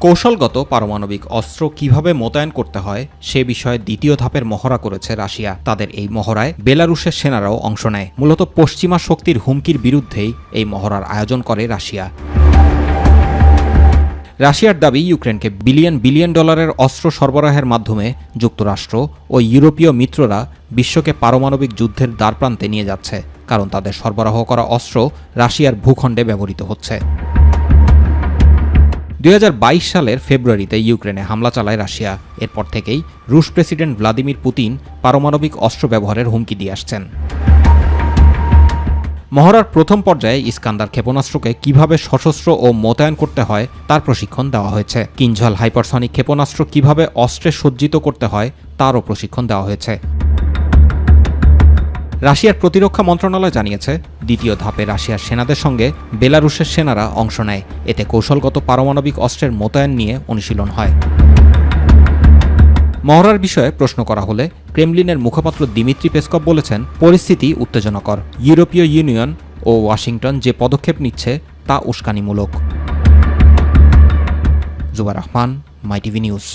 কৌশলগত পারমাণবিক অস্ত্র কিভাবে মোতায়েন করতে হয় সে বিষয়ে দ্বিতীয় ধাপের মহড়া করেছে রাশিয়া। তাদের এই মহড়ায় বেলারুশের সেনারাও অংশ নেয়। মূলত পশ্চিমা শক্তির হুমকির বিরুদ্ধেই এই মহড়ার আয়োজন করে রাশিয়া। রাশিয়ার দাবি, ইউক্রেনকে বিলিয়ন বিলিয়ন ডলারের অস্ত্র সরবরাহের মাধ্যমে যুক্তরাষ্ট্র ও ইউরোপীয় মিত্ররা বিশ্বকে পারমাণবিক যুদ্ধের দ্বারপ্রান্তে নিয়ে যাচ্ছে, কারণ তাদের সরবরাহ করা অস্ত্র রাশিয়ার ভূখণ্ডে ব্যবহৃত হচ্ছে। 2022 সালের ফেব্রুয়ারিতে ইউক্রেনে হামলা চালায় রাশিয়া। এরপর থেকেই রুশ প্রেসিডেন্ট ভ্লাদিমির পুতিন পারমাণবিক অস্ত্র ব্যবহারের হুমকি দিয়ে আসছেন। মহড়ার প্রথম পর্যায়ে ইস্কান্দার ক্ষেপণাস্ত্রকে কিভাবে সশস্ত্র ও মোতায়েন করতে হয় তার প্রশিক্ষণ দেওয়া হয়েছে। কিঞ্ঝল হাইপারসনিক ক্ষেপণাস্ত্র কিভাবে অস্ত্রে সজ্জিত করতে হয় তারও প্রশিক্ষণ দেওয়া হয়েছে। রাশিয়ার প্রতিরক্ষা মন্ত্রণালয় জানিয়েছে, দ্বিতীয় ধাপে রাশিয়ার সেনাদের সঙ্গে বেলারুশের সেনারা অংশ নেয়। এতে কৌশলগত পারমাণবিক অস্ত্রের মোতায়েন নিয়ে অনুশীলন হয়। মহড়ার বিষয়ে প্রশ্ন করা হলে ক্রেমলিনের মুখপাত্র দিমিত্রি পেসকভ বলেছেন, পরিস্থিতি উত্তেজনাকর। ইউরোপীয় ইউনিয়ন ও ওয়াশিংটন যে পদক্ষেপ নিচ্ছে তা উস্কানিমূলক। জুবার রহমান, মাই টিভি নিউজ।